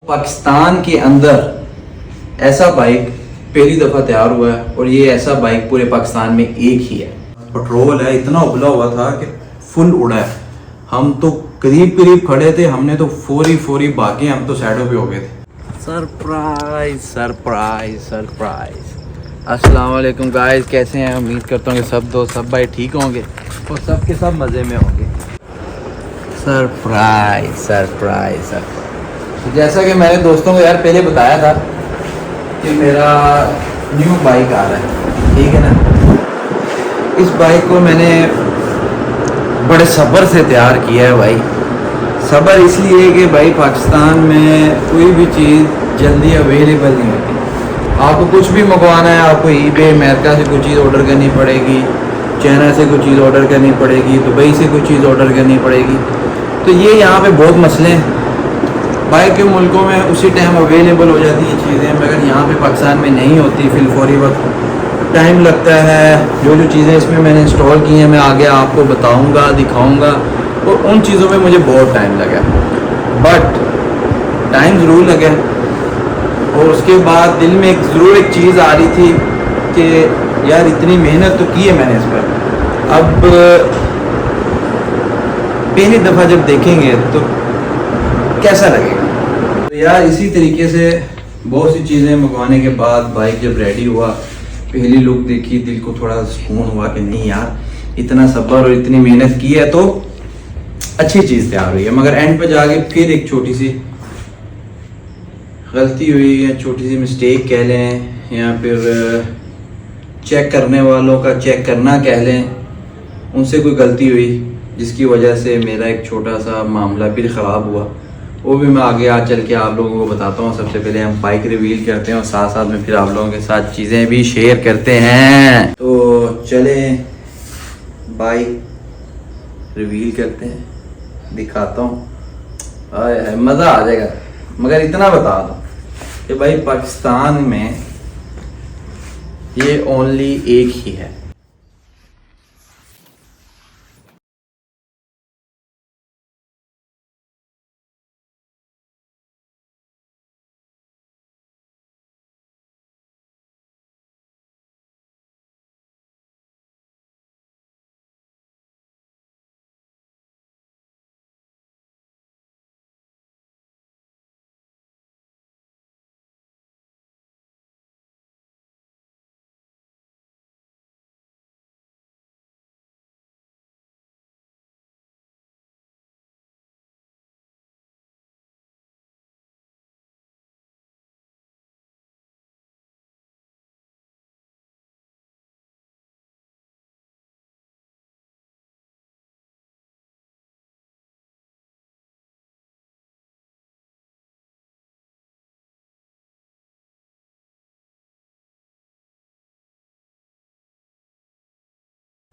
पाकिस्तान के अंदर ऐसा बाइक पहली दफ़ा तैयार हुआ है और ये ऐसा बाइक पूरे पाकिस्तान में एक ही है। पेट्रोल है, इतना उबला हुआ था कि फुल उड़ा है। हम तो करीब करीब खड़े थे, हमने तो फौरी भागे, हम तो साइडों पे हो गए थे। Surprise surprise surprise. अस्सलाम वालेकुम गाइस, कैसे हैं? उम्मीद करता हूँ कि सब दोस्त सब भाई ठीक होंगे और सब के सब मज़े में होंगे। Surprise surprise surprise. जैसा कि मैंने दोस्तों को यार पहले बताया था कि मेरा न्यू बाइक आ रहा है, ठीक है ना। इस बाइक को मैंने बड़े सब्र से तैयार किया है भाई। सब्र इसलिए कि भाई पाकिस्तान में कोई भी चीज़ जल्दी अवेलेबल नहीं होती। आपको कुछ भी मंगवाना है, आपको ईबे अमेरिका से कुछ चीज़ ऑर्डर करनी पड़ेगी, चाइना से कुछ चीज़ ऑर्डर करनी पड़ेगी, दुबई से कुछ चीज़ ऑर्डर करनी पड़ेगी। तो ये यहाँ पे बहुत मसले हैं। बाहर के मुल्कों में उसी टाइम अवेलेबल हो जाती हैं चीज़ें, मगर यहाँ पे पाकिस्तान में नहीं होती। फिर फौरी वक्त टाइम लगता है। जो चीज़ें इसमें मैंने इंस्टॉल की हैं मैं आगे आपको बताऊँगा, दिखाऊँगा, और उन चीज़ों में मुझे बहुत टाइम लगा, बट टाइम ज़रूर लगा। और उसके बाद दिल में ज़रूर एक चीज़ आ रही थी कि यार इतनी मेहनत तो की है मैंने इस पर, अब पहली दफ़ा जब देखेंगे तो कैसा लगेगा। तो यार इसी तरीके से बहुत सी चीज़ें मंगवाने के बाद बाइक जब रेडी हुआ, पहली लुक देखी, दिल को थोड़ा सुकून हुआ कि नहीं यार इतना सब्र और इतनी मेहनत की है तो अच्छी चीज़ तैयार हुई है। मगर एंड पे जाके फिर एक छोटी सी गलती हुई या छोटी सी मिस्टेक कह लें, या फिर चेक करने वालों का चेक करना कह लें, उनसे कोई गलती हुई जिसकी वजह से मेरा एक छोटा सा मामला भी ख़राब हुआ। वो भी मैं आगे आ चल के आप लोगों को बताता हूँ। सबसे पहले हम बाइक रिवील करते हैं और साथ साथ में फिर आप लोगों के साथ चीज़ें भी शेयर करते हैं। तो चलें बाइक रिवील करते हैं, दिखाता हूँ, मज़ा आ जाएगा। मगर इतना बता दूँ कि भाई पाकिस्तान में ये ओनली एक ही है।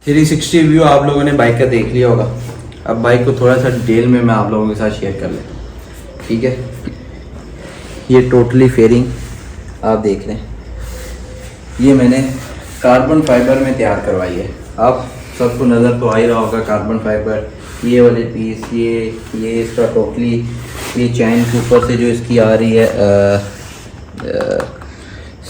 थ्री 360 व्यू आप लोगों ने बाइक का देख लिया होगा। अब बाइक को थोड़ा सा डिटेल में मैं आप लोगों के साथ शेयर कर लेता हूँ, ठीक है। ये टोटली फेयरिंग आप देख रहे हैं, ये मैंने कार्बन फाइबर में तैयार करवाई है। आप सबको नज़र तो आ ही रहा होगा कार्बन फाइबर, ये वाले पीस, ये इसका टोटली, ये चैन के ऊपर से जो इसकी आ रही है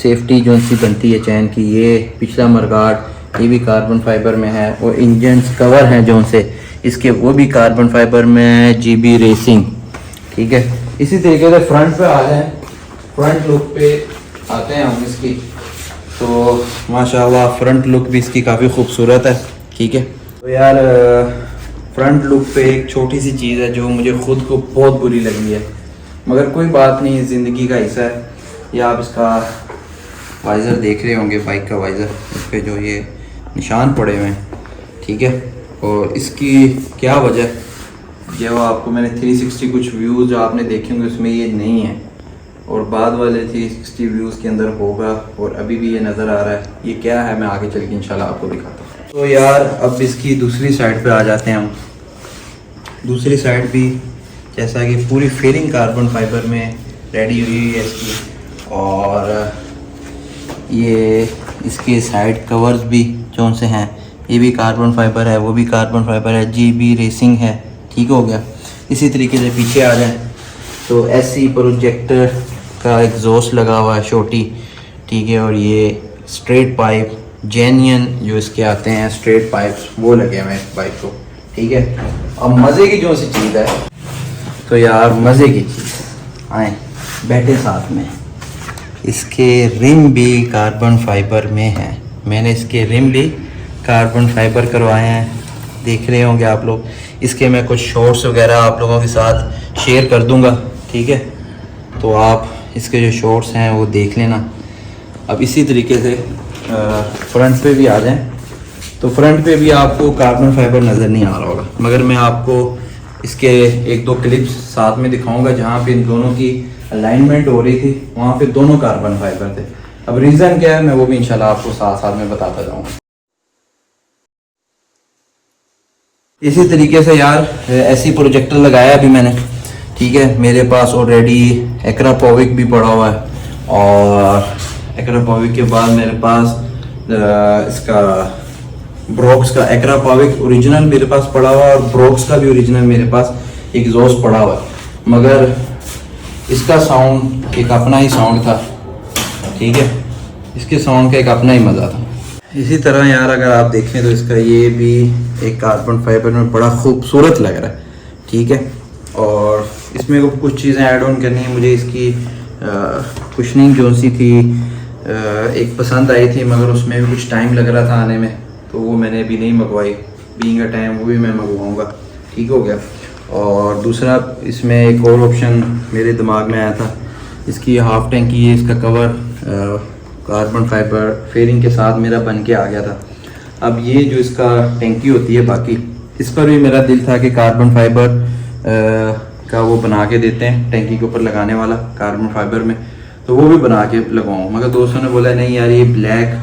सेफ्टी जो सी बनती है चैन की, ये पिछला मरगाड ये भी कार्बन फाइबर में है, और इंजन कवर हैं जो से इसके वो भी कार्बन फाइबर में है, जीबी रेसिंग, ठीक है। इसी तरीके से फ्रंट पे आ जाए, फ्रंट लुक पे आते हैं हम इसकी। तो माशाल्लाह फ्रंट लुक भी इसकी काफ़ी खूबसूरत है, ठीक है। तो यार फ्रंट लुक पे एक छोटी सी चीज़ है जो मुझे ख़ुद को बहुत बुरी लगी है, मगर कोई बात नहीं, ज़िंदगी का हिस्सा है। ये आप इसका वाइज़र देख रहे होंगे, बाइक का वाइज़र, इस पर जो ये निशान पड़े हुए हैं, ठीक है। और इसकी क्या वजह, जो आपको मैंने 360 कुछ व्यूज़ जो आपने देखे होंगे उसमें ये नहीं है, और बाद वाले 360 व्यूज़ के अंदर होगा, और अभी भी ये नज़र आ रहा है। ये क्या है मैं आगे चल के इंशाल्लाह आपको दिखाता हूँ। तो यार अब इसकी दूसरी साइड पे आ जाते हैं हम। दूसरी साइड भी जैसा कि पूरी फेयरिंग कार्बन फाइबर में रेडी हुई है इसकी, और ये इसके साइड कवर्स भी जो से हैं ये भी कार्बन फाइबर है, वो भी कार्बन फाइबर है, जीबी रेसिंग है, ठीक हो गया। इसी तरीके से पीछे आ जाए तो एसी प्रोजेक्टर का एग्जॉस्ट लगा हुआ है छोटी, ठीक है। और ये स्ट्रेट पाइप जेन्यन जो इसके आते हैं स्ट्रेट पाइप्स वो लगे हुए हैं बाइक को, ठीक है। अब मज़े की जो सी चीज़ है, तो यार मज़े की चीज़ आए बैठे साथ में, इसके रिम भी कार्बन फाइबर में है। मैंने इसके रिम भी कार्बन फाइबर करवाए हैं, देख रहे होंगे आप लोग। इसके मैं कुछ शॉर्ट्स वगैरह आप लोगों के साथ शेयर कर दूंगा, ठीक है। तो आप इसके जो शॉर्ट्स हैं वो देख लेना। अब इसी तरीके से फ्रंट पे भी आ जाएं, तो फ्रंट पे भी आपको कार्बन फाइबर नज़र नहीं आ रहा होगा, मगर मैं आपको इसके एक दो क्लिप्स साथ में दिखाऊंगा जहाँ पे इन दोनों की अलाइनमेंट हो रही थी, वहाँ पे दोनों कार्बन फाइबर थे। अब रीज़न क्या है मैं वो भी इंशाल्लाह आपको साथ साथ में बताता जाऊँगा। इसी तरीके से यार ऐसी प्रोजेक्टर लगाया अभी मैंने, ठीक है। मेरे पास ऑलरेडी एक्रापोविक भी पड़ा हुआ है, और एक्रापोविक के बाद मेरे पास इसका ब्रोक्स का एक्रापोविक ओरिजिनल मेरे पास पड़ा हुआ है, और ब्रोक्स का भी ओरिजिनल मेरे पास एग्जॉस्ट पड़ा हुआ है। मगर इसका साउंड एक अपना ही साउंड था, ठीक है। इसके साउंड का एक अपना ही मज़ा था। इसी तरह यार अगर आप देखें तो इसका ये भी एक कार्बन फाइबर में बड़ा खूबसूरत लग रहा है, ठीक है। और इसमें कुछ चीज़ें ऐड ऑन करनी है मुझे। इसकी कुशनिंग जो सी थी एक पसंद आई थी, मगर उसमें भी कुछ टाइम लग रहा था आने में, तो वो मैंने अभी नहीं मंगवाई। बीइंग अ टाइम वो भी मैं मंगवाऊँगा, ठीक हो गया। और दूसरा इसमें एक और ऑप्शन मेरे दिमाग में आया था, इसकी हाफ टैंकी है, इसका कवर कार्बन फाइबर फेयरिंग के साथ मेरा बन के आ गया था। अब ये जो इसका टैंकी होती है बाकी, इस पर भी मेरा दिल था कि कार्बन फाइबर का वो बना के देते हैं टैंकी के ऊपर लगाने वाला कार्बन फाइबर में, तो वो भी बना के लगवाऊँ। मगर दोस्तों ने बोला नहीं यार ये ब्लैक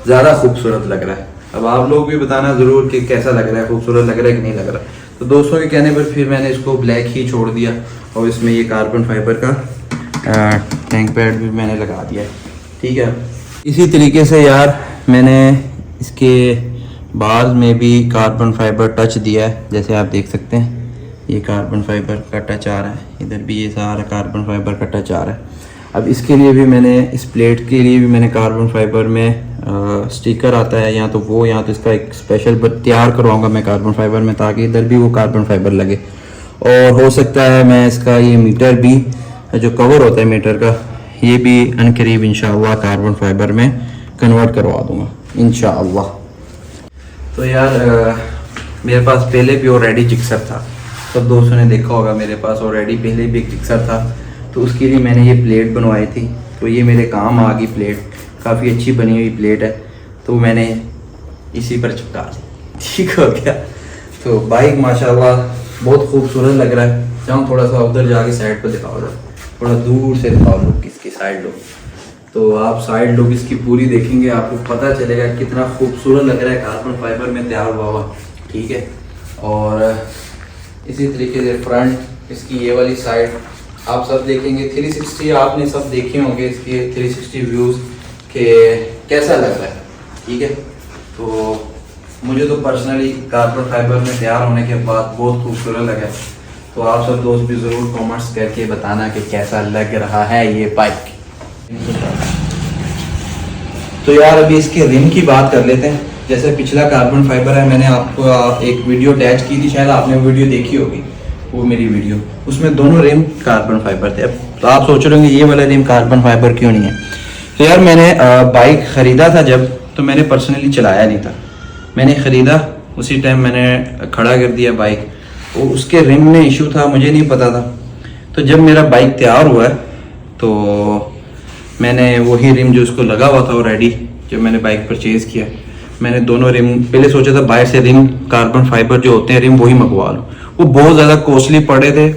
ज़्यादा खूबसूरत लग रहा है। अब आप लोग भी बताना ज़रूर कि कैसा लग रहा है, खूबसूरत लग रहा है कि नहीं लग रहा है। तो दोस्तों के कहने पर फिर मैंने इसको ब्लैक ही छोड़ दिया, और इसमें ये कार्बन फाइबर का टैंक पैड भी मैंने लगा दिया है, ठीक है। इसी तरीके से यार मैंने इसके बार्स में भी कार्बन फाइबर टच दिया है, जैसे आप देख सकते हैं ये कार्बन फाइबर का टच आ रहा है, इधर भी ये सारा कार्बन फाइबर का टच आ रहा है। अब इसके लिए भी मैंने इस प्लेट के लिए भी मैंने कार्बन फाइबर में स्टिकर आता है, या तो वो या तो इसका एक स्पेशल तैयार करवाऊंगा मैं कार्बन फाइबर में, ताकि इधर भी वो कार्बन फाइबर लगे। और हो सकता है मैं इसका ये मीटर भी जो कवर होता है मीटर का, ये भी अनकरीब इंशाअल्लाह कार्बन फाइबर में कन्वर्ट करवा दूंगा इंशाअल्लाह। तो यार मेरे पास पहले भी ऑलरेडी जिक्सर था, सब दोस्तों ने देखा होगा मेरे पास ऑलरेडी पहले भी एक जिक्सर था, तो उसके लिए मैंने ये प्लेट बनवाई थी। तो ये मेरे काम आ गई प्लेट, काफ़ी अच्छी बनी हुई प्लेट है, तो मैंने इसी पर चिपका दी, ठीक हो गया। तो बाइक माशाल्लाह बहुत खूबसूरत लग रहा है। जाऊँ थोड़ा सा उधर जाके साइड पर दिखाओ, थोड़ा दूर से दिखाओ लुक इसकी, साइड लुक। तो आप साइड लुक इसकी पूरी देखेंगे आपको पता चलेगा कितना खूबसूरत लग रहा है, कार्बन फाइबर में तैयार हुआ हुआ, ठीक है। और इसी तरीके से फ्रंट इसकी ये वाली साइड आप सब देखेंगे 360 आपने सब देखे होंगे इसके 360 व्यूज़ के कैसा लग रहा है, ठीक है। तो मुझे तो पर्सनली कार्बन फाइबर में तैयार होने के बाद बहुत खूबसूरत लगा। तो आप सब दोस्त भी ज़रूर कमेंट्स करके बताना कि कैसा लग रहा है ये बाइक। तो यार अभी इसके रिम की बात कर लेते हैं। जैसे पिछला कार्बन फाइबर है, मैंने आपको एक वीडियो अटैच की थी, शायद आपने वीडियो देखी होगी, वो मेरी वीडियो, उसमें दोनों रिम कार्बन फाइबर थे। अब तो आप सोच रहे होंगे ये वाला रिम कार्बन फाइबर क्यों नहीं है। तो यार मैंने बाइक ख़रीदा था जब, तो मैंने पर्सनली चलाया नहीं था, मैंने ख़रीदा उसी टाइम मैंने खड़ा कर दिया बाइक, वो उसके रिम में इशू था, मुझे नहीं पता था। तो जब मेरा बाइक तैयार हुआ तो मैंने वही रिम जो उसको लगा हुआ था ऑलरेडी, जब मैंने बाइक परचेज़ किया, मैंने दोनों रिम पहले सोचा था बाहर से रिम कार्बन फाइबर जो होते हैं रिम वही मंगवा लूँ। वो बहुत ज़्यादा कॉस्टली पड़े थे,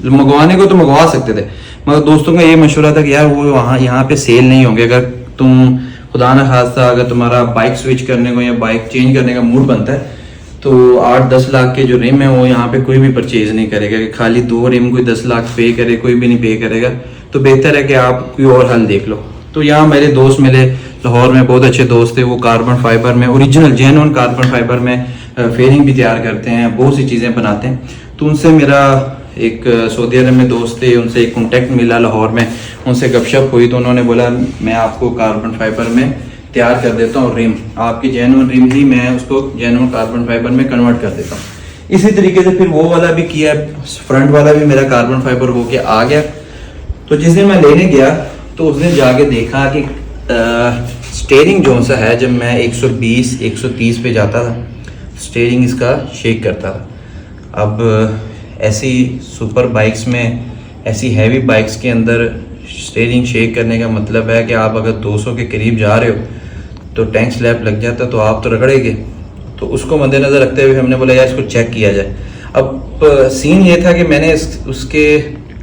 मंगवाने को तो मंगवा सकते थे, मगर दोस्तों का ये मशवरा था कि यार वो वहाँ यहाँ पे सेल नहीं होंगे। अगर तुम खुदा न खास्ता अगर तुम्हारा बाइक स्विच करने को या बाइक चेंज करने का मूड बनता है, तो 8-10 लाख के जो रिम है वो यहाँ पे कोई भी परचेज नहीं करेगा, कि खाली 2 रिम कोई 10 लाख पे करे, कोई भी नहीं पे करेगा। तो बेहतर है कि आप कोई और हल देख लो। तो यहाँ मेरे दोस्त मिले लाहौर में, बहुत अच्छे दोस्त थे, वो कार्बन फाइबर में ओरिजिनल जेन्युइन कार्बन फाइबर में फेयरिंग भी तैयार करते हैं, बहुत सी चीज़ें बनाते हैं। तो उनसे मेरा एक सऊदी अरब में दोस्त थे, उनसे एक कॉन्टेक्ट मिला लाहौर में, उनसे गपशप हुई तो उन्होंने बोला मैं आपको कार्बन फाइबर में तैयार कर देता हूँ रिम, आपकी जेन्युइन रिम ही मैं उसको जेन्युइन कार्बन फाइबर में कन्वर्ट कर देता हूँ। इसी तरीके से फिर वो वाला भी किया, फ्रंट वाला भी मेरा कार्बन फाइबर होके आ गया। तो जिस दिन मैं लेने गया तो उस दिन जाके देखा कि स्टीयरिंग जो सा है, जब मैं 120-130 पे जाता था स्टीयरिंग इसका शेक करता था। अब ऐसी सुपर बाइक्स में, ऐसी हैवी बाइक्स के अंदर स्टीयरिंग शेक करने का मतलब है कि आप अगर 200 के करीब जा रहे हो तो टैंक स्लैप लग जाता तो आप तो रगड़ेंगे। तो उसको मद्देनज़र रखते हुए हमने बोला यार इसको चेक किया जाए। अब सीन ये था कि मैंने उसके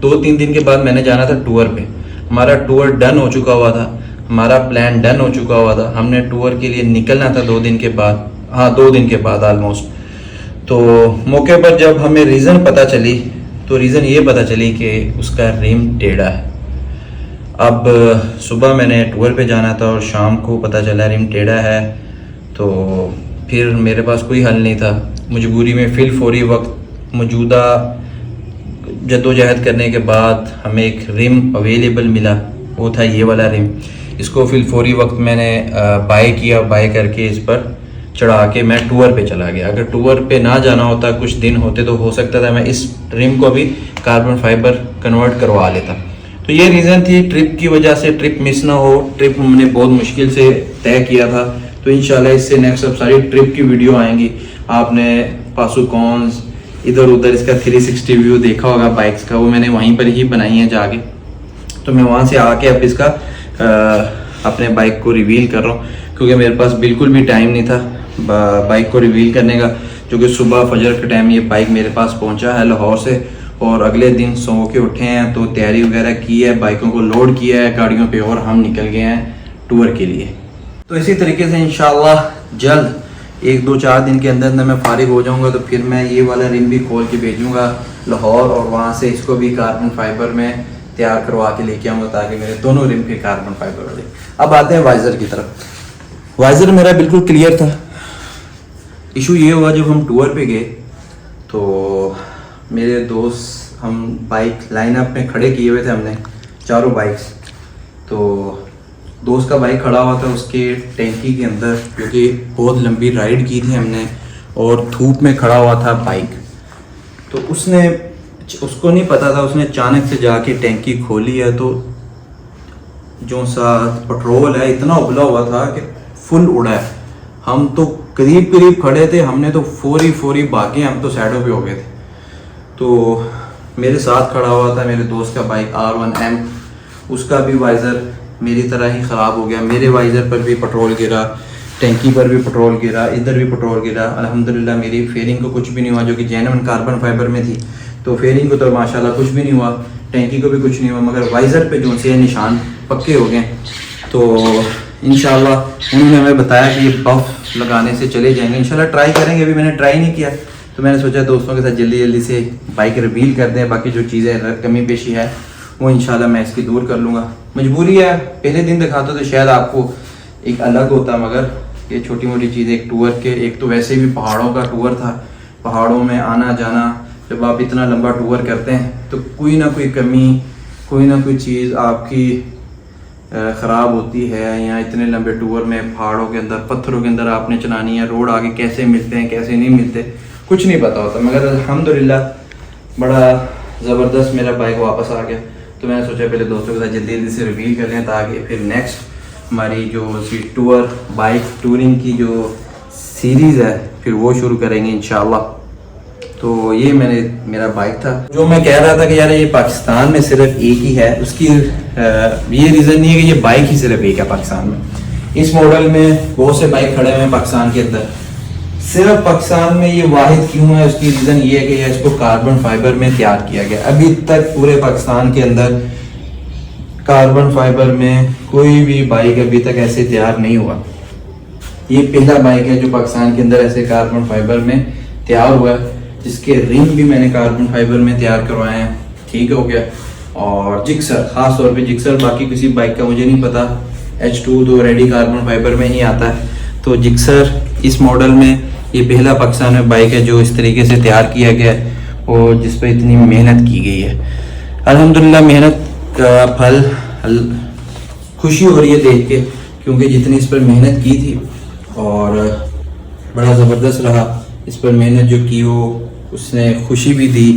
2-3 दिन के बाद मैंने जाना था टूर पे। हमारा टूर डन हो चुका हुआ था, हमारा प्लान डन हो चुका हुआ था, हमने टूर के लिए निकलना था 2 दिन के बाद, हाँ 2 दिन के बाद ऑलमोस्ट। तो मौके पर जब हमें रीज़न पता चली तो रीज़न ये पता चली कि उसका रिम टेढ़ा है। अब सुबह मैंने टूर पे जाना था और शाम को पता चला रिम टेढ़ा है, तो फिर मेरे पास कोई हल नहीं था। मजबूरी में फिल फौरी वक्त मौजूदा जद्दोजहद करने के बाद हमें एक रिम अवेलेबल मिला, वो था ये वाला रिम। इसको फिल फौरी वक्त मैंने बाय किया, बाय करके इस पर चढ़ा के मैं टूर पे चला गया। अगर टूर पे ना जाना होता, कुछ दिन होते, तो हो सकता था मैं इस रिम को भी कार्बन फाइबर कन्वर्ट करवा लेता। तो ये रीज़न थी, ट्रिप की वजह से ट्रिप मिस ना हो। ट्रिप हमने बहुत मुश्किल से तय किया था, तो इंशाल्लाह इससे नेक्स्ट अब सारी ट्रिप की वीडियो आएंगी। आपने पासो कॉन्स इधर उधर इसका 360 व्यू देखा होगा बाइक्स का, वो मैंने वहीं पर ही बनाई है जाके। तो मैं वहाँ से आके अब इसका अपने बाइक को रिवील कर रहा हूँ, क्योंकि मेरे पास बिल्कुल भी टाइम नहीं था बाइक को रिवील करने का। जो कि सुबह फजर के टाइम ये बाइक मेरे पास पहुँचा है लाहौर से, और अगले दिन सो के उठे हैं तो तैयारी वगैरह की है, बाइकों को लोड किया है गाड़ियों पे और हम निकल गए हैं टूर के लिए। तो इसी तरीके से इंशाल्लाह जल्द 1-2-4 दिन के अंदर मैं फारिग हो जाऊंगा, तो फिर मैं ये वाला रिम भी खोल के भेजूंगा लाहौर, और वहाँ से इसको भी कार्बन फाइबर में तैयार करवा के लेके आऊँगा, ताकि मेरे दोनों रिम फिर कार्बन फाइबर हो जाए। अब आते हैं वाइज़र की तरफ। वाइज़र मेरा बिल्कुल क्लियर था। इशू ये हुआ जब हम टूर पे गए तो मेरे दोस्त, हम बाइक लाइनअप में खड़े किए हुए थे हमने चारों बाइक्स। तो दोस्त का बाइक खड़ा हुआ था उसके टैंकी के अंदर, क्योंकि बहुत लंबी राइड की थी हमने और धूप में खड़ा हुआ था बाइक। तो उसको नहीं पता था, उसने अचानक से जाके टैंकी खोली है तो जो सा पेट्रोल है इतना उबला हुआ था कि फुल उड़ा है। हम तो करीब खड़े थे, हमने तो फौरी भागे, हम तो साइडों पे हो गए थे। तो मेरे साथ खड़ा हुआ था मेरे दोस्त का बाइक R1M, उसका भी वाइज़र मेरी तरह ही ख़राब हो गया। मेरे वाइज़र पर भी पेट्रोल गिरा, टैंकी पर भी पेट्रोल गिरा, इधर भी पेट्रोल गिरा। अल्हम्दुलिल्लाह मेरी फेयरिंग को कुछ भी नहीं हुआ, जो कि जेन्युइन कार्बन फाइबर में थी। तो फेयरिंग को तो माशाल्लाह कुछ भी नहीं हुआ, टैंकी को भी कुछ नहीं हुआ, मगर वाइज़र पे जो से निशान पक्के हो गए। तो इंशाल्लाह उन्होंने हमें बताया कि ये बफ लगाने से चले जाएंगे। इंशाल्लाह ट्राई करेंगे, अभी मैंने ट्राई नहीं किया, तो मैंने सोचा दोस्तों के साथ जल्दी से बाइक रिवील कर दें। बाकी जो चीज़ें कमी पेशी है वो इंशाल्लाह मैं इसकी दूर कर लूँगा। मजबूरी है, पहले दिन दिखाता तो शायद आपको एक अलग होता, मगर ये छोटी मोटी चीज़ एक टूर के, एक तो वैसे भी पहाड़ों का टूर था, पहाड़ों में आना जाना, जब आप इतना लंबा टूर करते हैं तो कोई ना कोई कमी, कोई ना कोई चीज़ आपकी ख़राब होती है। या इतने लंबे टूर में पहाड़ों के अंदर, पत्थरों के अंदर आपने चलानी है, रोड आगे कैसे मिलते हैं कैसे नहीं मिलते कुछ नहीं पता होता। मगर अल्हम्दुलिल्लाह बड़ा ज़बरदस्त मेरा बाइक वापस आ गया। तो मैंने सोचा पहले दोस्तों के साथ जल्दी से रिवील कर लें, ताकि फिर नेक्स्ट हमारी जो टूर बाइक टूरिंग की जो सीरीज़ है फिर वो शुरू करेंगे इंशाल्लाह। तो ये मेरा बाइक था। जो मैं कह रहा था कि यार ये पाकिस्तान में सिर्फ एक ही है, उसकी ये रीज़न नहीं है कि ये बाइक ही सिर्फ एक है पाकिस्तान में। इस मॉडल में बहुत से बाइक खड़े हुए हैं पाकिस्तान के अंदर, सिर्फ पाकिस्तान में ये वाहिद क्यों है, उसकी रीज़न ये है कि इसको कार्बन फाइबर में तैयार किया गया। अभी तक पूरे पाकिस्तान के अंदर कार्बन फाइबर में कोई भी बाइक अभी तक ऐसे तैयार नहीं हुआ। ये पहला बाइक है जो पाकिस्तान के अंदर ऐसे कार्बन फाइबर में तैयार हुआ है, जिसके रिम भी मैंने कार्बन फाइबर में तैयार करवाए हैं। ठीक हो गया। और जिक्सर, ख़ास तौर पे जिक्सर, बाकी किसी बाइक का मुझे नहीं पता, H2 तो रेडी कार्बन फाइबर में ही आता है। तो जिक्सर इस मॉडल में ये पहला पाकिस्तान में बाइक है जो इस तरीके से तैयार किया गया है। और जिस पर इतनी मेहनत की गई है। अल्हम्दुलिल्लाह मेहनत का फल खुशी हो रही है देख के, क्योंकि जितनी इस पर मेहनत की थी और बड़ा ज़बरदस्त रहा इस पर मेहनत जो की, वो उसने खुशी भी दी,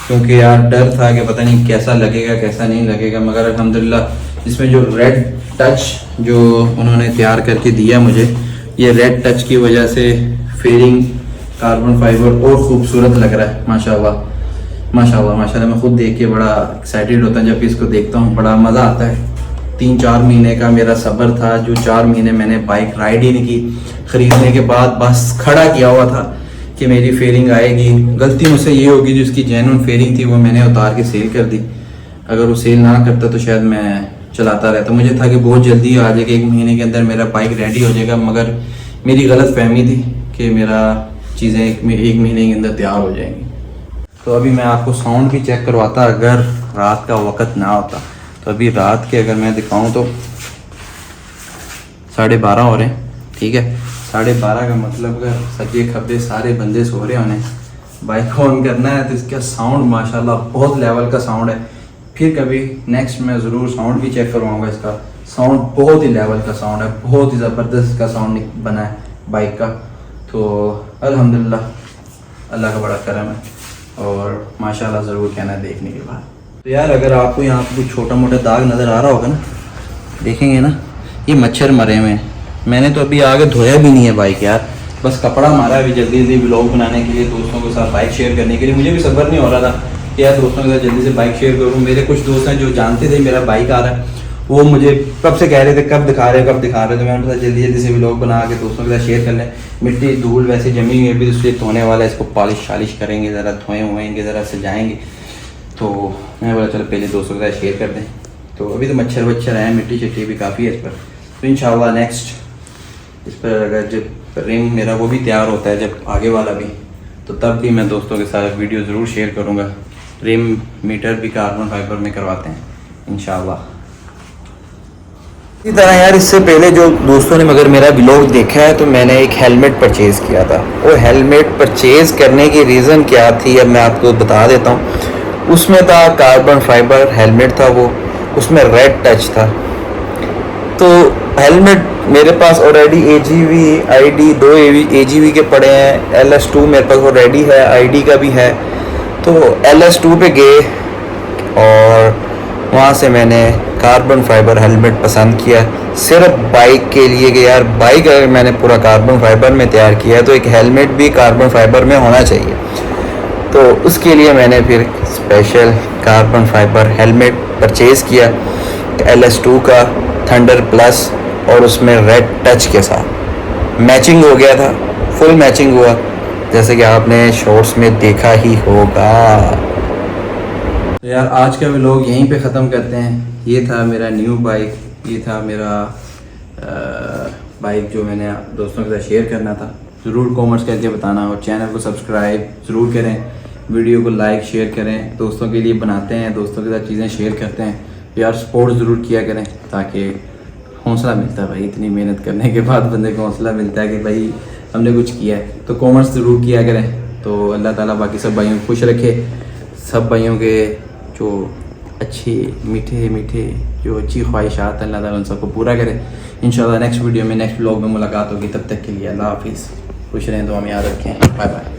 क्योंकि यार डर था कि पता नहीं कैसा लगेगा कैसा नहीं लगेगा, मगर अल्हम्दुलिल्लाह इसमें जो रेड टच जो उन्होंने तैयार करके दिया मुझे, ये रेड टच की वजह से फेयरिंग कार्बन फाइबर और ख़ूबसूरत लग रहा है। माशाल्लाह माशाल्लाह माशाल्लाह। मैं खुद देख के बड़ा एक्साइटेड होता हूँ जब भी इसको देखता हूँ, बड़ा मज़ा आता है। 3-4 महीने का मेरा सब्र था, जो 4 महीने मैंने बाइक राइड ही नहीं की। ख़रीदने के बाद बस खड़ा किया हुआ था कि मेरी फेयरिंग आएगी। गलती मुझसे ये होगी, जो इसकी जेन्युइन फेयरिंग थी वो मैंने उतार के सेल कर दी। अगर वो सेल ना करता तो शायद मैं चलाता रहता। मुझे था कि बहुत जल्दी आ जाएगा, 1 महीने के अंदर मेरा बाइक रेडी हो जाएगा, मगर मेरी गलत फहमी थी कि मेरा चीज़ें 1 महीने के अंदर तैयार हो जाएंगी। तो अभी मैं आपको साउंड भी चेक करवाता, अगर रात का वक्त ना होता तो अभी रात के अगर मैं दिखाऊं तो 12:30 हो रहे हैं, ठीक है। 12:30 का मतलब अगर सजे खब्बे सारे बंदे सो रहे होने, बाइक ऑन करना है तो इसका साउंड माशाल्लाह बहुत लेवल का साउंड है। फिर कभी नेक्स्ट मैं ज़रूर साउंड भी चेक करवाऊँगा। इसका साउंड बहुत ही लेवल का साउंड है, बहुत ही ज़बरदस्त का साउंड बना है बाइक का। तो अल्हम्दुलिल्लाह अल्लाह का बड़ा करम है और माशाल्लाह ज़रूर कहना है देखने के बाद। तो यार अगर आपको यहाँ पर कुछ छोटा मोटा दाग नज़र आ रहा होगा ना, देखेंगे ना, ये मच्छर मरे हुए हैं। मैंने तो अभी आगे धोया भी नहीं है बाइक यार, बस कपड़ा मारा है अभी जल्दी जल्दी व्लॉग बनाने के लिए, दोस्तों के साथ बाइक शेयर करने के लिए। मुझे भी सब्र नहीं हो रहा था कि यार दोस्तों के साथ जल्दी से बाइक शेयर करूँ। मेरे कुछ दोस्त हैं जो जानते थे मेरा बाइक आ रहा है, वो मुझे कब से कह रहे थे कब दिखा रहे हो, तो मैंने कहा जल्दी जल्दी से व्लॉग बना के दोस्तों के साथ शेयर कर लें। मिट्टी धूल वैसे जमी हुई है अभी, इसलिए धोने वाला है, इसको पॉलिश शालिश करेंगे, ज़रा धोए हुएंगे, ज़रा सजाएँगे। तो मैं बोला चलो पहले दोस्तों के साथ शेयर कर दें। तो अभी तो मच्छर वच्छर हैं, मिट्टी शिट्टी भी काफ़ी है इस पर। तो इंशाल्लाह नेक्स्ट इस पर अगर जब रिम मेरा वो भी तैयार होता है, जब आगे वाला भी, तो तब भी मैं दोस्तों के साथ वीडियो ज़रूर शेयर करूँगा। रिम मीटर भी कार्बन फाइबर में करवाते हैं इंशाल्लाह। इसी तरह यार इससे पहले जो दोस्तों ने मगर मेरा व्लॉग देखा है, तो मैंने एक हेलमेट परचेज़ किया था। वो हेलमेट परचेज़ करने की रीज़न क्या थी अब मैं आपको बता देता हूँ। उसमें था कार्बन फाइबर हेलमेट था, वो उसमें रेड टच था। तो हेलमेट मेरे पास ऑलरेडी AGV ID 2 AGV के पड़े हैं, LS2 मेरे पास ऑलरेडी है, ID का भी है। तो LS2 पे गए और वहाँ से मैंने कार्बन फाइबर हेलमेट पसंद किया सिर्फ बाइक के लिए कि यार बाइक अगर मैंने पूरा कार्बन फाइबर में तैयार किया है तो एक हेलमेट भी कार्बन फाइबर में होना चाहिए। तो उसके लिए मैंने फिर special carbon fibre helmet purchase किया LS2 का थंडर प्लस, और उसमें रेड टच के साथ मैचिंग हो गया था, फुल मैचिंग हुआ जैसे कि आपने शॉर्ट्स में देखा ही होगा। तो यार आज का व्लॉग यहीं पे ख़त्म करते हैं। ये था मेरा न्यू बाइक, ये था मेरा बाइक जो मैंने दोस्तों के साथ शेयर करना था। ज़रूर कमेंट्स करके बताना और चैनल को सब्सक्राइब ज़रूर करें, वीडियो को लाइक शेयर करें। दोस्तों के लिए बनाते हैं, दोस्तों के साथ चीज़ें शेयर करते हैं। यार सपोर्ट ज़रूर किया करें ताकि हौसला मिलता है भाई, इतनी मेहनत करने के बाद बंदे को हौसला मिलता है कि भाई हमने कुछ किया है। तो कमेंट्स ज़रूर किया करें। तो अल्लाह ताला बाकी सब भाइयों को खुश रखे, सब भाइयों के जो अच्छे मीठे जो अच्छी ख्वाहिशात अल्लाह ताला उन सबको पूरा करे। इंशाल्लाह नेक्स्ट वीडियो में नेक्स्ट व्लॉग में मुलाकात होगी। तब तक के लिए अल्लाह हाफिज़, खुश रहें, तो हम याद रखें, बाय बाय।